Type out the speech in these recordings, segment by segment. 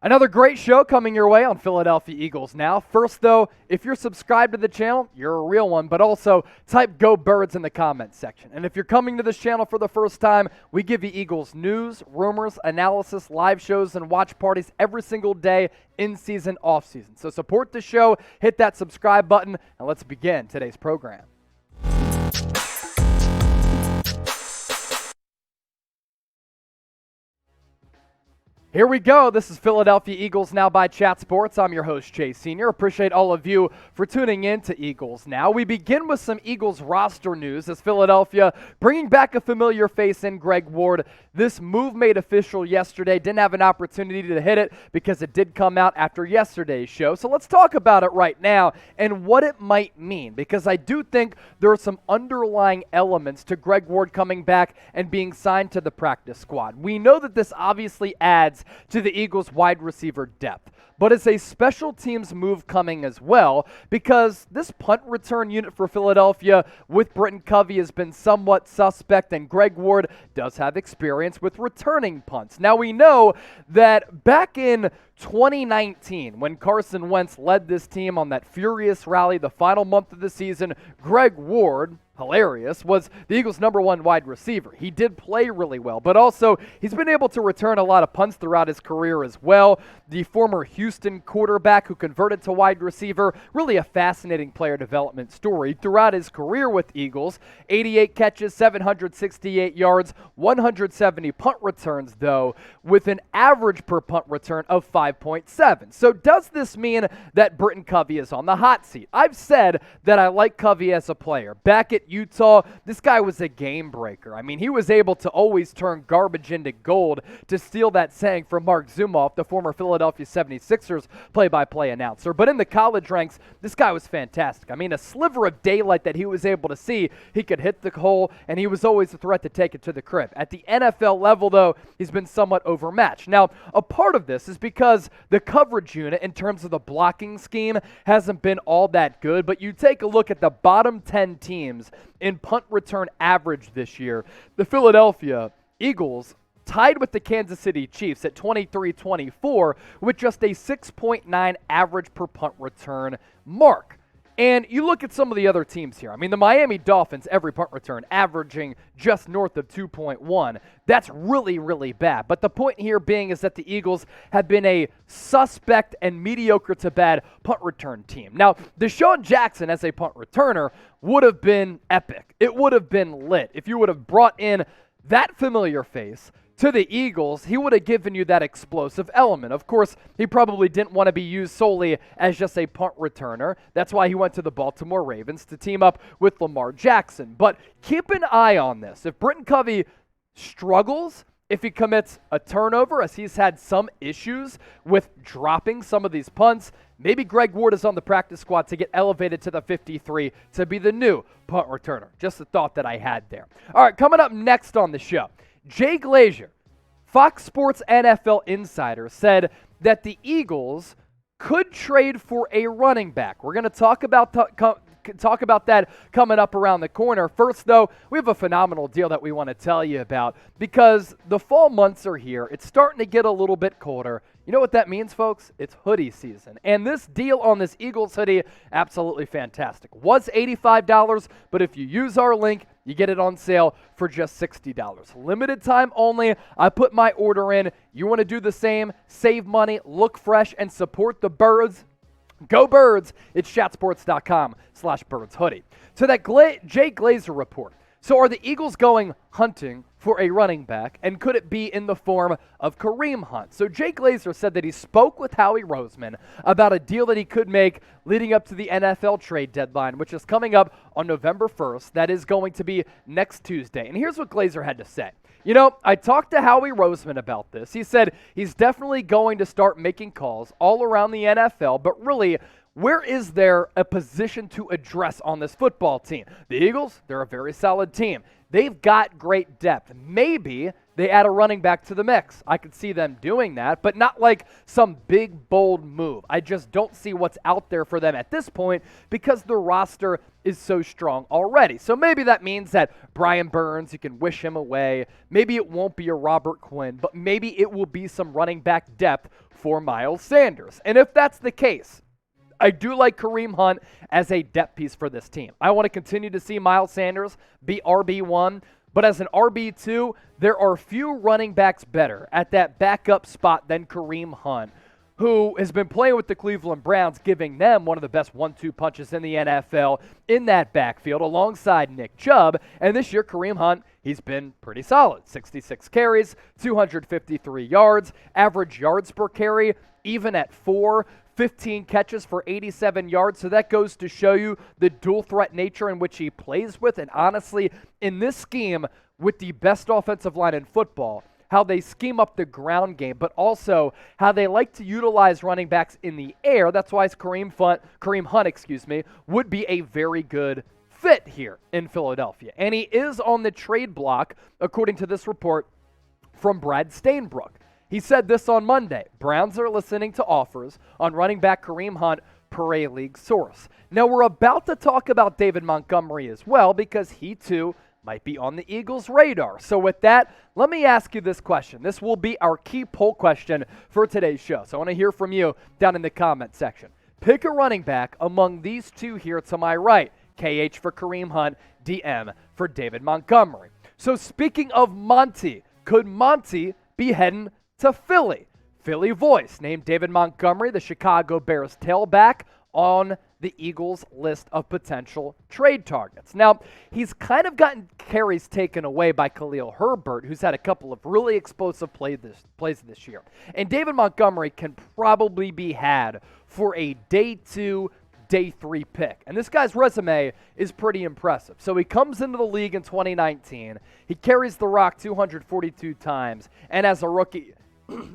Another great show coming your way on Philadelphia Eagles Now. First, though, if you're subscribed to the channel, you're a real one, but also type Go Birds in the comments section. And if you're coming to this channel for the first time, we give you Eagles news, rumors, analysis, live shows, and watch parties every single day, in season, off season. So support the show, hit that subscribe button, and let's begin today's program. Here we go. This is Philadelphia Eagles Now by Chat Sports. I'm your host, Chase Sr. Appreciate all of you for tuning in to Eagles Now. We begin with some Eagles roster news as Philadelphia bringing back a familiar face in Greg Ward. This move made official yesterday. Didn't have an opportunity to hit it because it did come out after yesterday's show. So let's talk about it right now and what it might mean, because I do think there are some underlying elements to Greg Ward coming back and being signed to the practice squad. We know that this obviously adds to the Eagles' wide receiver depth, but it's a special teams move coming as well, because this punt return unit for Philadelphia with Covey has been somewhat suspect, and Greg Ward does have experience with returning punts. Now we know that back in 2019, when Carson Wentz led this team on that furious rally the final month of the season, Greg Ward, hilarious, was the Eagles' #1 wide receiver. He did play really well, but also he's been able to return a lot of punts throughout his career as well. The former Houston quarterback who converted to wide receiver, really a fascinating player development story throughout his career with Eagles. 88 catches, 768 yards, 170 punt returns, though, with an average per punt return of 5.7. So does this mean that Covey is on the hot seat? I've said that I like Covey as a player. Back at Utah, this guy was a game breaker. I mean, he was able to always turn garbage into gold, to steal that saying from Mark Zumoff, the former Philadelphia 76ers play-by-play announcer. But in the college ranks, this guy was fantastic. I mean, a sliver of daylight that he was able to see, he could hit the hole, and he was always a threat to take it to the crib. At the NFL level, though, he's been somewhat overmatched. Now, a part of this is because the coverage unit, in terms of the blocking scheme, hasn't been all that good, but you take a look at the bottom 10 teams in punt return average this year. The Philadelphia Eagles tied with the Kansas City Chiefs at 23-24 with just a 6.9 average per punt return mark. And you look at some of the other teams here. I mean, the Miami Dolphins, every punt return, averaging just north of 2.1. That's really, really bad. But the point here being is that the Eagles have been a suspect and mediocre to bad punt return team. Now, Deshaun Jackson as a punt returner would have been epic. It would have been lit. If you would have brought in that familiar face to the Eagles, he would have given you that explosive element. Of course, he probably didn't want to be used solely as just a punt returner. That's why he went to the Baltimore Ravens to team up with Lamar Jackson. But keep an eye on this. If Covey struggles, if he commits a turnover, as he's had some issues with dropping some of these punts, maybe Greg Ward is on the practice squad to get elevated to the 53 to be the new punt returner. Just a thought that I had there. All right, coming up next on the show, Jay Glazer, Fox Sports NFL insider, said that the Eagles could trade for a running back. We're going to talk about that coming up around the corner. First, though, we have a phenomenal deal that we want to tell you about, because the fall months are here. It's starting to get a little bit colder. You know what that means, folks? It's hoodie season. And this deal on this Eagles hoodie, absolutely fantastic. Was $85, but if you use our link, you get it on sale for just $60. Limited time only. I put my order in. You want to do the same, save money, look fresh, and support the birds? Go Birds. It's chatsports.com/birds hoodie. So that Jay Glazer report. So are the Eagles going hunting for a running back, and could it be in the form of Kareem Hunt? So Jay Glazer said that he spoke with Howie Roseman about a deal that he could make leading up to the NFL trade deadline, which is coming up on November 1st. That is going to be next Tuesday. And here's what Glazer had to say. You know, I talked to Howie Roseman about this. He said he's definitely going to start making calls all around the NFL, but really, where is there a position to address on this football team? The Eagles, they're a very solid team. they've got great depth. Maybe they add a running back to the mix. I could see them doing that, but not like some big, bold move. I just don't see what's out there for them at this point because the roster is so strong already. So maybe that means that Brian Burns, you can wish him away. Maybe it won't be a Robert Quinn, but maybe it will be some running back depth for Miles Sanders. And if that's the case, I do like Kareem Hunt as a depth piece for this team. I want to continue to see Miles Sanders be RB1, but as an RB2, there are few running backs better at that backup spot than Kareem Hunt, who has been playing with the Cleveland Browns, giving them one of the best 1-2 punches in the NFL in that backfield alongside Nick Chubb. And this year, Kareem Hunt, he's been pretty solid. 66 carries, 253 yards, average yards per carry, even at 4, 15 catches for 87 yards. So that goes to show you the dual threat nature in which he plays with. And honestly, in this scheme with the best offensive line in football, how they scheme up the ground game, but also how they like to utilize running backs in the air. That's why Kareem Hunt, would be a very good fit here in Philadelphia. And he is on the trade block, according to this report from Brad Stainbrook. He said this on Monday. Browns are listening to offers on running back Kareem Hunt per a league source. Now, we're about to talk about David Montgomery as well because he too might be on the Eagles' radar. So with that, let me ask you this question. This will be our key poll question for today's show. So I want to hear from you down in the comment section. Pick a running back among these two here to my right. KH for Kareem Hunt, DM for David Montgomery. So speaking of Monty, could Monty be heading to Philly? Philly voice named David Montgomery, the Chicago Bears tailback, on the Eagles' list of potential trade targets. Now, he's kind of gotten carries taken away by Khalil Herbert, who's had a couple of really explosive plays this year. And David Montgomery can probably be had for a day 2, day 3 pick. And this guy's resume is pretty impressive. So he comes into the league in 2019. He carries the rock 242 times. And as a rookie,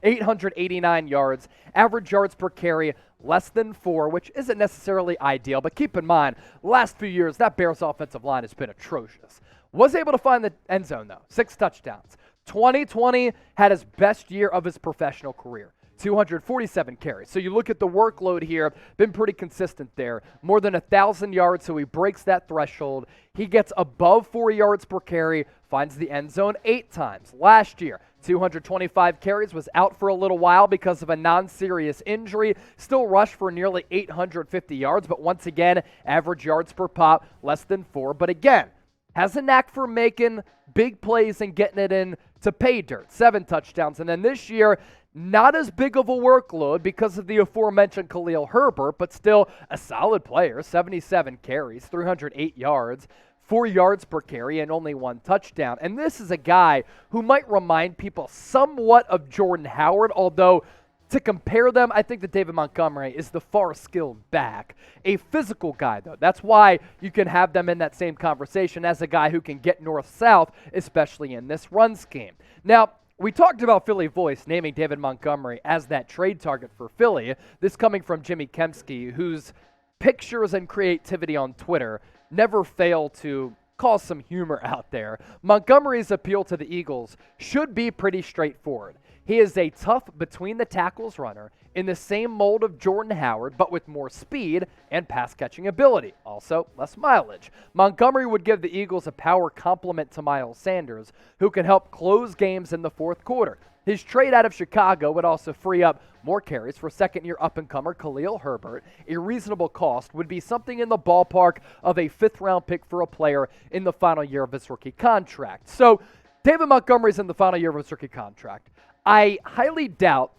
889 yards, average yards per carry, less than 4, which isn't necessarily ideal. But keep in mind, last few years, that Bears offensive line has been atrocious. Was able to find the end zone, though. 6 touchdowns. 2020 had his best year of his professional career. 247 carries. So you look at the workload here, been pretty consistent there. More than 1,000 yards, so he breaks that threshold. He gets above 4 yards per carry, finds the end zone 8 times. Last year, 225 carries, was out for a little while because of a non-serious injury. Still rushed for nearly 850 yards, but once again, average yards per pop, less than 4. But again, has a knack for making big plays and getting it in to pay dirt. 7 touchdowns. And then this year, not as big of a workload because of the aforementioned Khalil Herbert, but still a solid player. 77 carries, 308 yards, 4 yards per carry, and only 1 touchdown. And this is a guy who might remind people somewhat of Jordan Howard, although to compare them, I think that David Montgomery is the far skilled back. A physical guy, though. That's why you can have them in that same conversation as a guy who can get north-south, especially in this run scheme. Now, we talked about Philly voice naming David Montgomery as that trade target for Philly. This coming from Jimmy Kempski, whose pictures and creativity on Twitter never fail to cause some humor out there. Montgomery's appeal to the Eagles should be pretty straightforward. He is a tough between-the-tackles runner in the same mold of Jordan Howard, but with more speed and pass-catching ability. Also, less mileage. Montgomery would give the Eagles a power complement to Miles Sanders, who can help close games in the fourth quarter. His trade out of Chicago would also free up more carries for second-year up-and-comer Khalil Herbert. A reasonable cost would be something in the ballpark of a fifth-round pick for a player in the final year of his rookie contract. So, David Montgomery's in the final year of his rookie contract. I highly doubt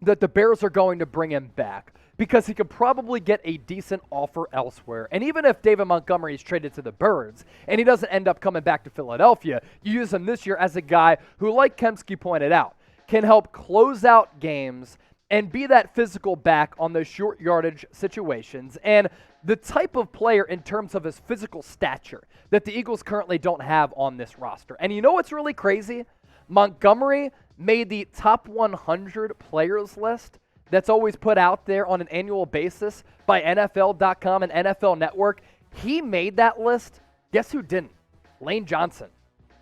that the Bears are going to bring him back because he could probably get a decent offer elsewhere. And even if David Montgomery is traded to the Birds and he doesn't end up coming back to Philadelphia, you use him this year as a guy who, like Kempski pointed out, can help close out games and be that physical back on those short yardage situations, and the type of player in terms of his physical stature that the Eagles currently don't have on this roster. And you know what's really crazy? Montgomery made the top 100 players list that's always put out there on an annual basis by NFL.com and NFL Network. He made that list. Guess who didn't? Lane Johnson.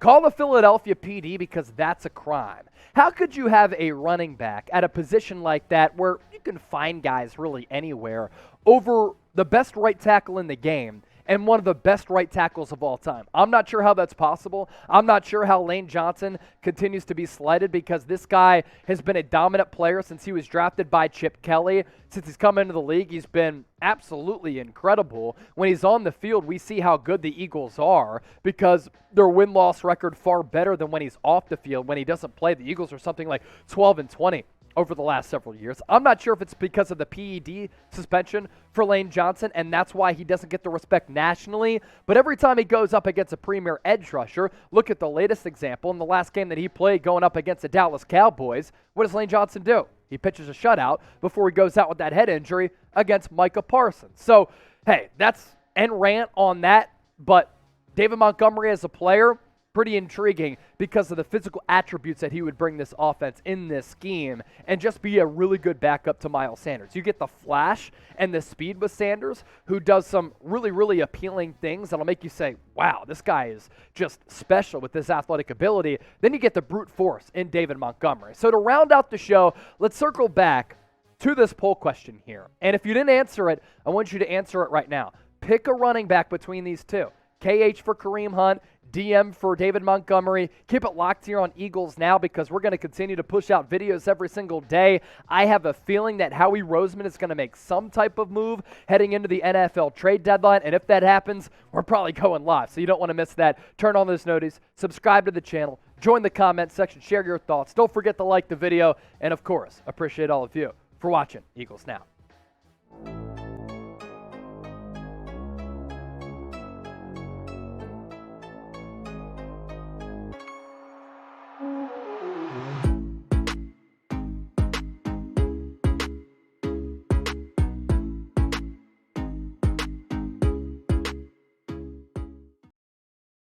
Call the Philadelphia PD because that's a crime. How could you have a running back at a position like that where you can find guys really anywhere over the best right tackle in the game and one of the best right tackles of all time? I'm not sure how that's possible. I'm not sure how Lane Johnson continues to be slighted because this guy has been a dominant player since he was drafted by Chip Kelly. Since he's come into the league, he's been absolutely incredible. When he's on the field, we see how good the Eagles are because their win-loss record far better than when he's off the field. When he doesn't play, the Eagles are something like 12-20. Over the last several years. I'm not sure if it's because of the PED suspension for Lane Johnson, and that's why he doesn't get the respect nationally. But every time he goes up against a premier edge rusher, look at the latest example. In the last game that he played going up against the Dallas Cowboys, what does Lane Johnson do? He pitches a shutout before he goes out with that head injury against Micah Parsons. So, hey, that's end rant on that. But David Montgomery as a player, pretty intriguing because of the physical attributes that he would bring this offense in this scheme and just be a really good backup to Miles Sanders. You get the flash and the speed with Sanders, who does some really, really appealing things that'll make you say, wow, this guy is just special with this athletic ability. Then you get the brute force in David Montgomery. So to round out the show, let's circle back to this poll question here. And if you didn't answer it, I want you to answer it right now. Pick a running back between these two. KH for Kareem Hunt, DM for David Montgomery. Keep it locked here on Eagles Now because we're going to continue to push out videos every single day. I have a feeling that Howie Roseman is going to make some type of move heading into the NFL trade deadline, and if that happens, we're probably going live, so you don't want to miss that. Turn on those notices, subscribe to the channel, join the comment section, share your thoughts. Don't forget to like the video, and of course, appreciate all of you for watching Eagles Now.